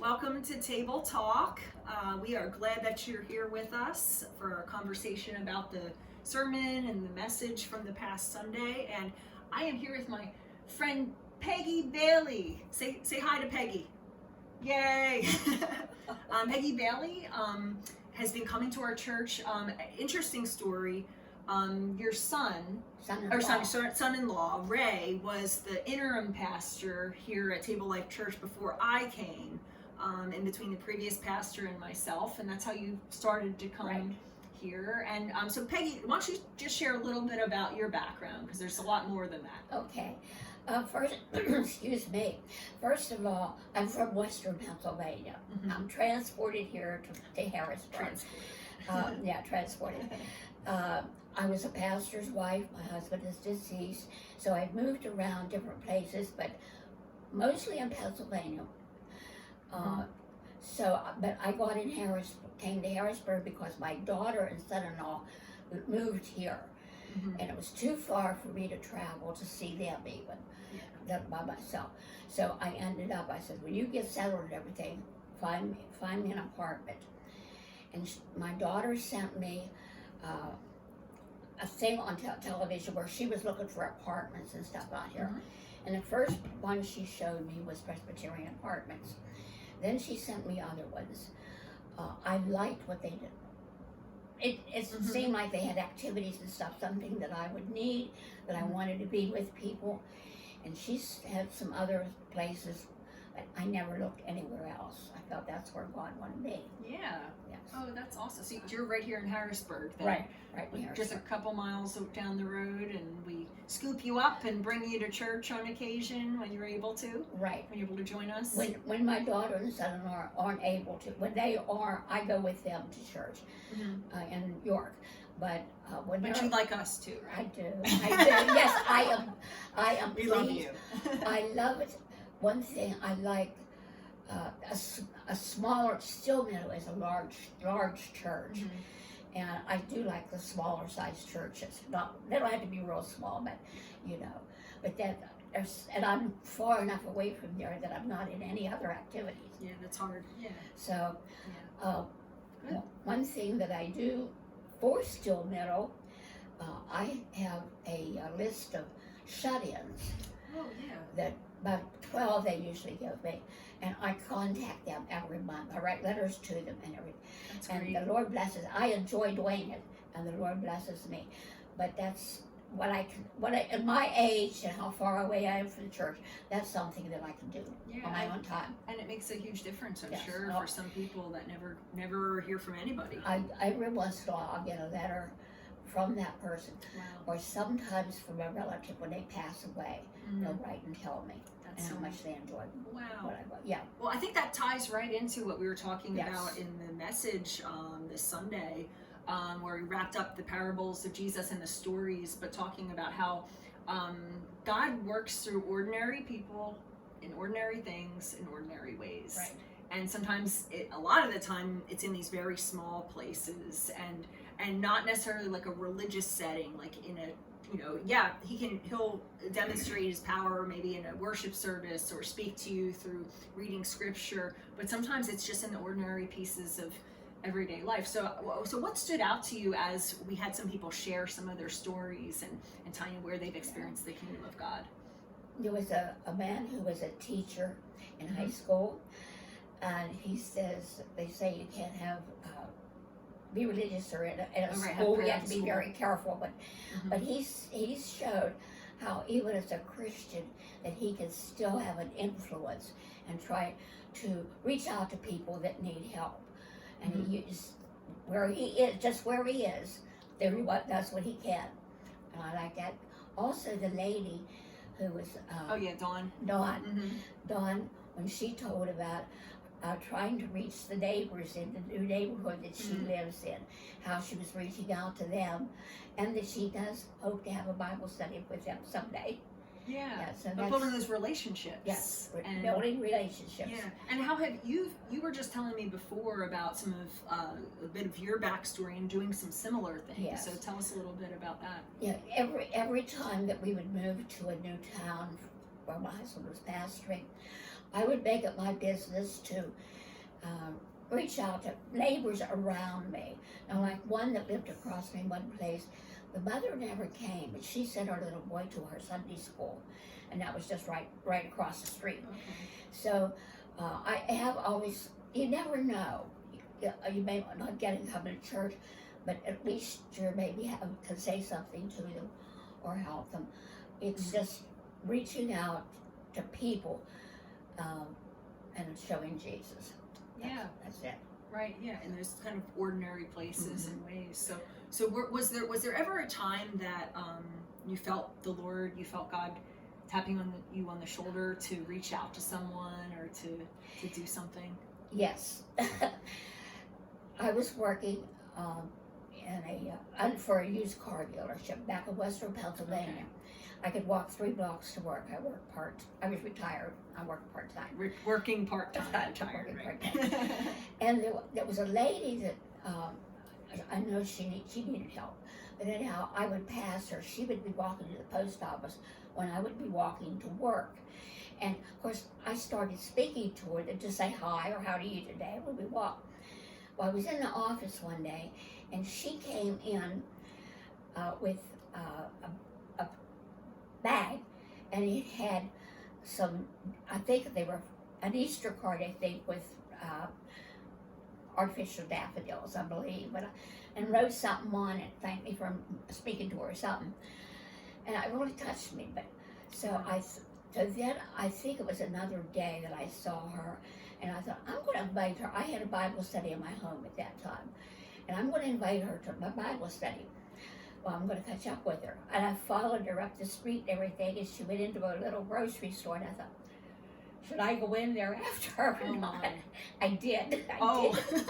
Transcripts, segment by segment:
welcome to Table Talk. We are glad that you're here with us for our conversation about the sermon and the message from the past Sunday. And I am here with my friend Peggy Bailey. Say hi to Peggy. Yay! Peggy Bailey has been coming to our church. Interesting story. Your son-in-law, Ray, was the interim pastor here at Table Life Church before I came, in between the previous pastor and myself, and that's how you started to come here. And so Peggy, why don't you just share a little bit about your background, because there's a lot more than that. Okay. First, excuse me. First of all, I'm from Western Pennsylvania. Mm-hmm. I'm transported here to Harrisburg. Transported. I was a pastor's wife. My husband is deceased, so I've moved around different places, but mostly in Pennsylvania. But I came to Harrisburg because my daughter and son-in-law moved here, and it was too far for me to travel to see them even by myself. So I said, when you get settled and everything, find me an apartment. And my daughter sent me a thing on television where she was looking for apartments and stuff out here. And the first one she showed me was Presbyterian Apartments. Then she sent me other ones. I liked what they did. It seemed like they had activities and stuff, something that I would need, that I wanted to be with people. And she had some other places, but I never looked anywhere else. I thought that's where God wanted me. Yeah. Yes. Oh, that's awesome. So you're right here in Harrisburg, then. Right in Just Harrisburg. a couple miles down the road, and we scoop you up and bring you to church on occasion when you're able to. Right. When you're able to join us. When my daughter and son-in-law aren't able to, when they are, I go with them to church in York. But But you like us too, right? I do. Yes, I am. We pleased. love you. I love it. One thing I like, a smaller, Still Meadow is a large church. And I do like the smaller sized churches. They don't have to be real small, but and I'm far enough away from there that I'm not in any other activities. Yeah, that's hard. Yeah. So, Good. one thing that I do for Still Meadow, I have a list of shut-ins. Oh, yeah. That about 12 they usually give me, and I contact them every month. I write letters to them and everything. That's And great. the Lord blesses. I enjoy doing it, and the Lord blesses me. But that's at my age and how far away I am from the church, that's something that I can do on my own time. And it makes a huge difference, I'm Yes. sure, for some people that never hear from anybody. Every once in a while I'll get a letter from that person, Wow. or sometimes from a relative when they pass away. They'll write and tell me That's and how so much they enjoyed Wow. what I wrote. Yeah. Well, I think that ties right into what we were talking Yes. about in the message this Sunday, where we wrapped up the parables of Jesus and the stories, but talking about how God works through ordinary people in ordinary things in ordinary ways. Right. And sometimes, a lot of the time, it's in these very small places, and not necessarily like a religious setting, like in a, he'll demonstrate his power maybe in a worship service or speak to you through reading scripture, but sometimes it's just in the ordinary pieces of everyday life. So what stood out to you as we had some people share some of their stories and tell you where they've experienced the kingdom of God? There was a man who was a teacher in high school, and he says, they say you can't be religious or in a school, you have to be very careful, but he showed how even as a Christian that he can still have an influence and try to reach out to people that need help. And he used where he is, that's what he can. And I like that. Also the lady who was Dawn. Dawn, when she told about trying to reach the neighbors in the new neighborhood that she lives in, how she was reaching out to them, and that she does hope to have a Bible study with them someday. Yeah, so but building those relationships. Yes, and building relationships. Yeah, and how have you were just telling me before about some of a bit of your backstory and doing some similar things. Yes. So tell us a little bit about that. Yeah, every time that we would move to a new town where my husband was pastoring, I would make it my business to reach out to neighbors around me. Now, like one that lived across me one place, the mother never came, but she sent her little boy to her Sunday school, and that was just right across the street. Okay. So I have always, you never know. You may not get to come to church, but at least you maybe can say something to them or help them. It's just reaching out to people and showing Jesus. That's it. Right. Yeah. And there's kind of ordinary places and ways. So was there ever a time that you felt the Lord, you felt God tapping you on the shoulder to reach out to someone or to do something? Yes. I was working for a used car dealership back in Western Pennsylvania. Okay. I could walk 3 blocks to work. I was retired. I worked part-time. Working part-time. Working Right. part-time. And there was a lady that I know she needed help. But anyhow, I would pass her. She would be walking to the post office when I would be walking to work. And of course, I started speaking to her to say hi or how do you today when we walk. Well, I was in the office one day, and she came in with a bag, and it had some, I think they were an Easter card, I think, with artificial daffodils, I believe, and wrote something on it, thanked me for speaking to her or something. And it really touched me. But so then I think it was another day that I saw her, and I thought, I'm going to invite her. I had a Bible study in my home at that time, and I'm going to invite her to my Bible study. Well, I'm going to catch up with her. And I followed her up the street and everything, and she went into a little grocery store, and I thought, should I go in there after her or not? I did. I did.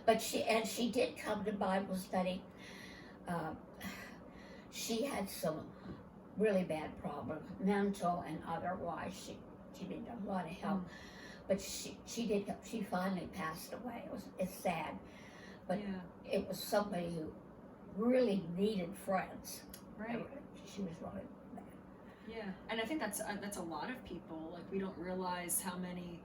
But she did come to Bible study. She had some really bad problems, mental and otherwise. She needed a lot of help. But she finally passed away. It's sad. But it was somebody who really needed friends. Right. She was really bad. Yeah, and I think that's a lot of people. Like, we don't realize how many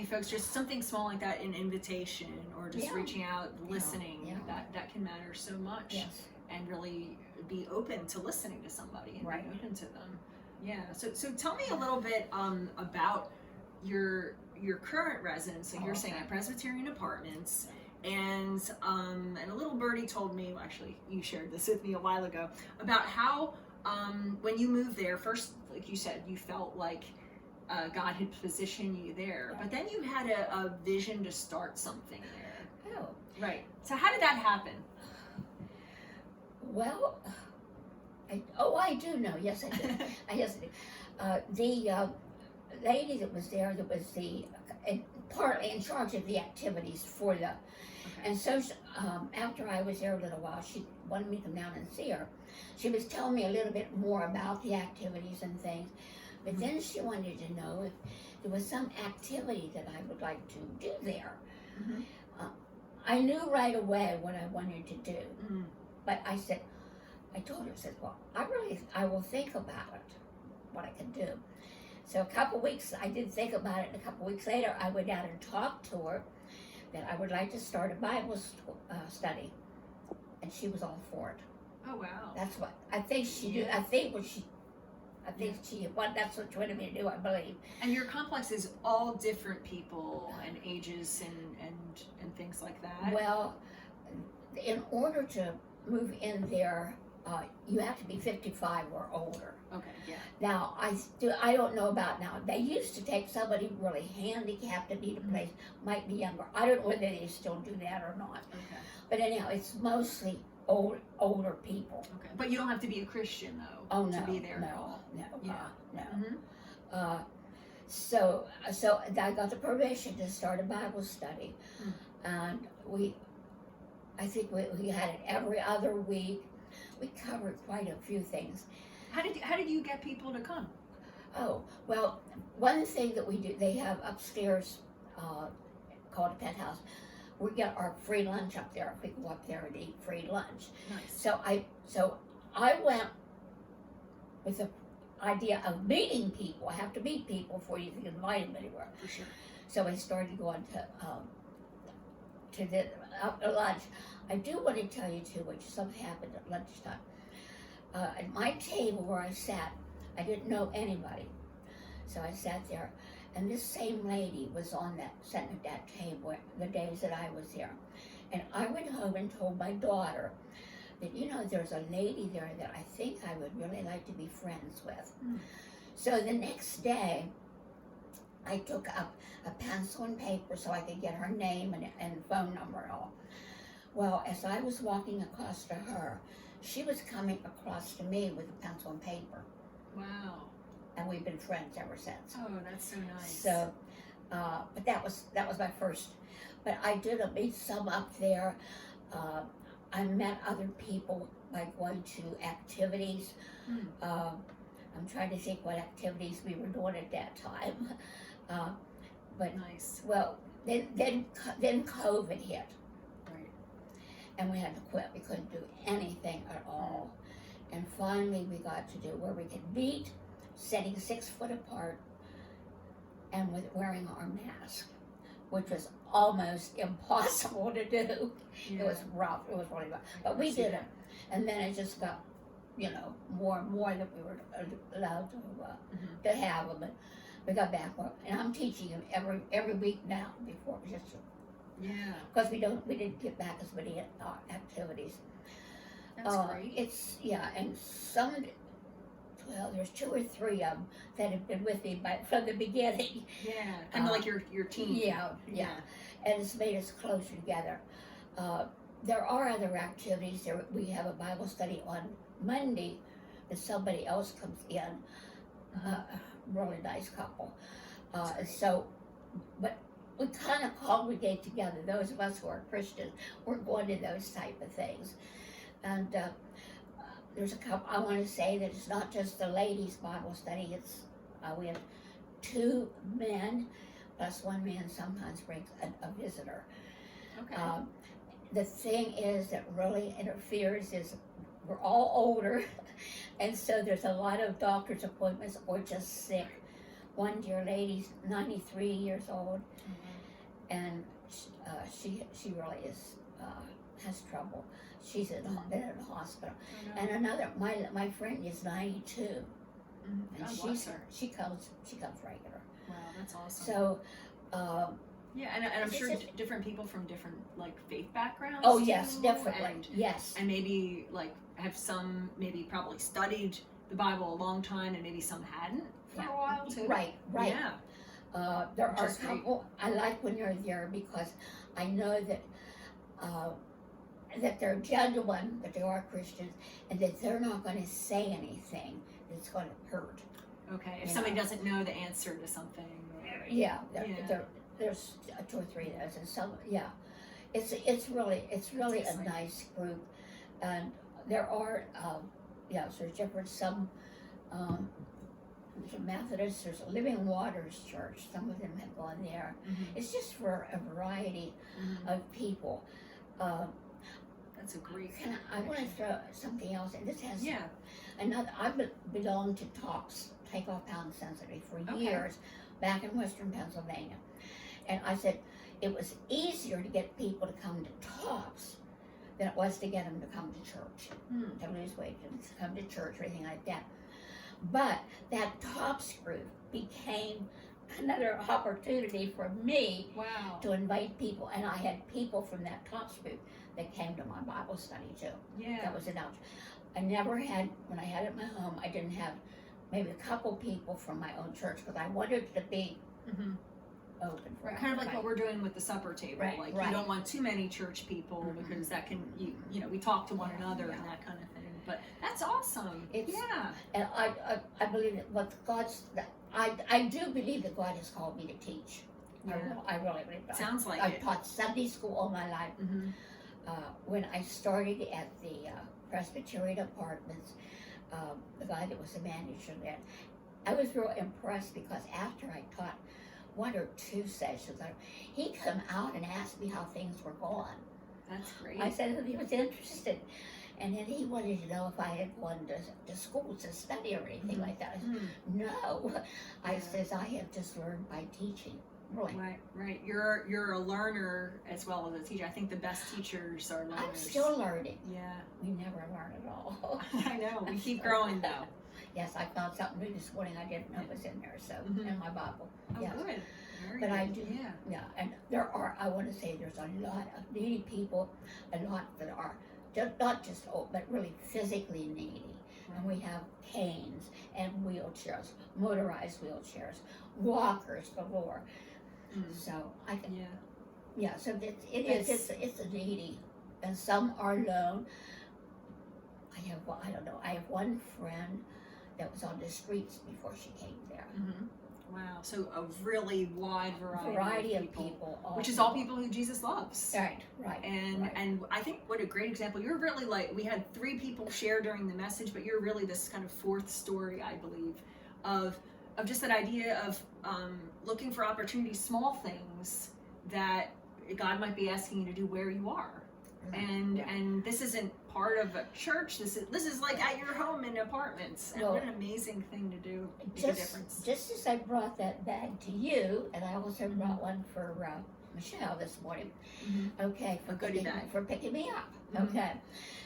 folks, just something small like that, an invitation or just reaching out, listening, that can matter so much. Yes. And really be open to listening to somebody and Right. be open to them. Yeah. So tell me a little bit about your current residence. So you're saying at Presbyterian Apartments, and a little birdie told me, well, actually you shared this with me a while ago, about how when you moved there, first, like you said, you felt like God had positioned you there, but then you had a vision to start something there. Oh. Right. So how did that happen? Well, I do know. Yes, I do. Yes, I do. The lady that was there, that was partly in charge of the activities for the, and so after I was there a little while, she wanted me to come down and see her. She was telling me a little bit more about the activities and things, but then she wanted to know if there was some activity that I would like to do there. I knew right away what I wanted to do. But I told her, well, I will think about it, what I can do. So a couple weeks, I did think about it, and a couple weeks later, I went out and talked to her that I would like to start a Bible study. And she was all for it. Oh, wow. That's what, I think she did. That's what she wanted me to do, I believe. And your complex is all different people and ages and things like that? Well, in order to move in there, you have to be 55 or older. Okay, yeah. Now, I don't know about now. They used to take somebody really handicapped to need a place, might be younger. I don't know whether they still do that or not. Okay. But anyhow, it's mostly older people. Okay. But you don't have to be a Christian, though, to be there at all. No. So I got the permission to start a Bible study. And I think we had it every other week. We covered quite a few things. How did you get people to come? Oh, well, one thing that we do, they have upstairs called a penthouse. We get our free lunch up there. We go up there and eat free lunch. Nice. So I went with idea of meeting people. I have to meet people before you can invite them anywhere. For sure. So I started going to the lunch. I do want to tell you too, which something happened at lunchtime. At my table where I sat, I didn't know anybody. So I sat there, and this same lady was sitting at that table the days that I was there. And I went home and told my daughter that, there's a lady there that I think I would really like to be friends with. Mm. So the next day, I took up a pencil and paper so I could get her name and phone number and all. Well, as I was walking across to her, she was coming across to me with a pencil and paper. Wow. And we've been friends ever since. Oh, that's so nice. So, but that was my first. But I did meet some up there. I met other people by going to activities. Mm. I'm trying to think what activities we were doing at that time. But Nice. well, then COVID hit, Right. and we had to quit. We couldn't do anything at all. And finally, we got to do where we could meet, sitting 6 foot apart, and with wearing our mask, which was almost impossible to do. Yeah. It was rough. It was really rough. But we did it, and then it just got, more and more that we were allowed Mhm. to have them. And we got back, and I'm teaching them every week now. Before it was just Yeah. because we didn't get back as many activities. That's great. And some of there's 2 or 3 of them that have been with me from the beginning. Yeah. Kind of like your team. Yeah. And it's made us closer together. There are other activities. We have a Bible study on Monday that somebody else comes in. Really nice couple. But we kind of congregate together. Those of us who are Christians, we're going to those type of things. And there's a couple. I want to say that it's not just the ladies' Bible study. It's we have 2 men plus 1 man sometimes brings a visitor. Okay. The thing is that really interferes is we're all older, and so there's a lot of doctor's appointments or just sick. One dear lady's 93 years old, and she really is has trouble. She's been in the hospital. Oh, no. And another, my friend is 92, Mhm. and God bless her. she comes regular. Wow, that's awesome. So. Yeah, and I'm It's sure just- different people from different faith backgrounds. Oh yes, too, definitely. Yes. And maybe have some maybe probably studied the Bible a long time, and maybe some hadn't for a while too. Right. Yeah. There are a Which is great. couple. I like when you're there because I know that that they're genuine, that they are Christians, and that they're not going to say anything that's going to hurt. Okay. If You somebody know. doesn't know the answer to something. Or, Yeah. Yeah. There's 2 or 3 of those, and some. Yeah. It's really a exciting. nice group, and there are so there's different some. There's a Methodist, there's a Living Waters Church. Some of them have gone there. Mhm. It's just for a variety Mhm. of people. That's a great. I want to throw something else, and this has Yeah. another. Belonged to Talks, Takeoff Pound Sensitive for Okay. years, back in Western Pennsylvania, and I said it was easier to get people to come to Talks than it was to get them to come to church, Hmm. to lose weight, to come to church or anything like that. But that Talks group became another opportunity for me Wow. to invite people, and I had people from that Talks group that came to my Bible study too. Yeah. That was announced. I never had, when I had it at my home, I didn't have maybe a couple people from my own church because I wanted it to be Mhm. open for Right, kind of like everybody. what we're doing with the supper table. Right, Like right. you don't want too many church people Mhm. because that can we talk to one Yeah, another yeah. and that kind of thing. But that's awesome. It's- yeah. And I believe that I do believe that God has called me to teach. Yeah. I really believe that. Sounds like I've it. taught Sunday school all my life. Mm-hmm. When I started at the Presbyterian Apartments, the guy that was the manager there, I was real impressed because after I taught 1 or 2 sessions, he'd come out and ask me how things were going. That's great. I said that he was interested, And then he wanted to know if I had gone to school to study or anything like that. I said, no. I says, I have just learned by teaching. Really. Right. You're a learner as well as a teacher. I think the best teachers are learners. I'm still learning. Yeah. We never learn at all. I know. We keep growing though. Yes, I found something new this morning I didn't know was in there, so in my Bible. Oh, yes. good. Very But good. I do, Yeah. and I want to say there's a lot of needy people, a lot that are not just old, but really physically needy. And we have canes and wheelchairs, motorized wheelchairs, walkers galore. So I can, so it's a needy, and some are alone. I have one friend that was on the streets before she came there. Wow. So a really wide variety of people. Which is all people who Jesus loves. Right. And I think what a great example. You're really like, we had 3 people share during the message, but you're really this kind of 4th story, I believe, of just that idea of looking for opportunities, small things that God might be asking you to do where you are. And this isn't part of a church. This is like at your home in apartments. And what an amazing thing to do. Make a difference. Just as I brought that bag to you, and I also brought one for Michelle this morning. Okay, for picking me up. Okay,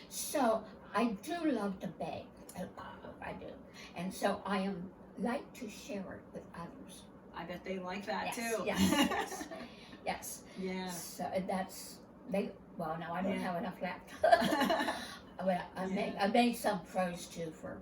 so I do love to bake. I do, and so I like to share it with others. I bet they like that too. Yes. Yeah. So that's they. Well, no, I don't have enough left. I made some pros too for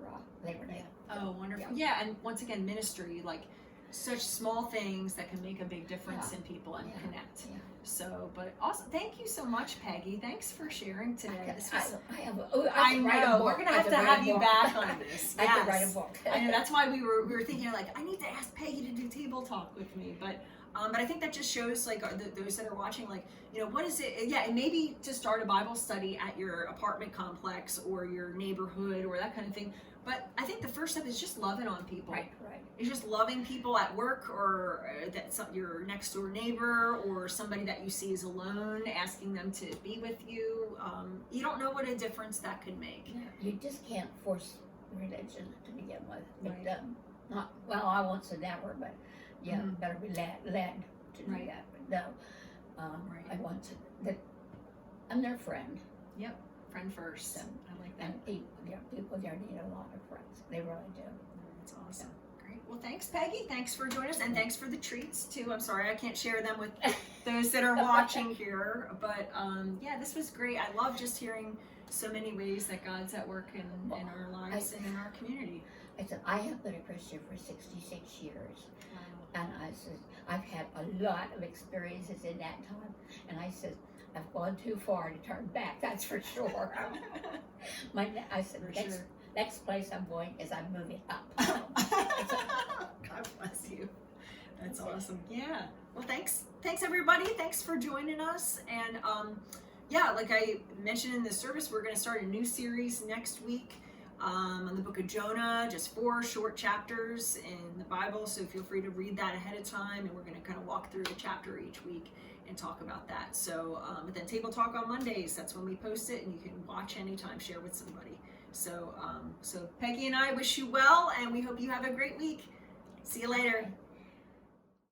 Labor Day. Oh, wonderful. Yeah, and once again, ministry, like such small things that can make a big difference in people and connect. So, but awesome. Thank you so much, Peggy. Thanks for sharing today. I know. We're going to have you back on this. I could write a book. I know. That's why we were thinking, like, I need to ask Peggy to do table talk with me. But I think that just shows, like, those that are watching, like, what is it? Yeah, and maybe to start a Bible study at your apartment complex or your neighborhood or that kind of thing. But I think the first step is just loving on people. Right. It's just loving people at work or that's your next door neighbor or somebody that you see is alone, asking them to be with you. You don't know what a difference that could make. Yeah, you just can't force religion to begin with. Right. I won't say never, but better be led to do that. But no, I want to. I'm their friend. Yep, friend first. So, I like that. And people there need a lot of friends. They really do. That's awesome. Great. Well, thanks, Peggy. Thanks for joining us, and thanks for the treats too. I'm sorry I can't share them with those that are watching here, but this was great. I love just hearing so many ways that God's at work in our lives and in our community. I said, I have been a Christian for 66 years. Wow. And I said, I've had a lot of experiences in that time. And I said, I've gone too far to turn back, that's for sure. I said, next place I'm going is I'm moving up. God bless you. That's awesome. Yeah. Well, thanks everybody. Thanks for joining us. And like I mentioned in the service, we're going to start a new series next week on the book of Jonah, just 4 short chapters in the Bible. So feel free to read that ahead of time. And we're going to kind of walk through a chapter each week and talk about that. So, but then Table Talk on Mondays, that's when we post it, and you can watch anytime, share with somebody. So, so Peggy and I wish you well, and we hope you have a great week. See you later.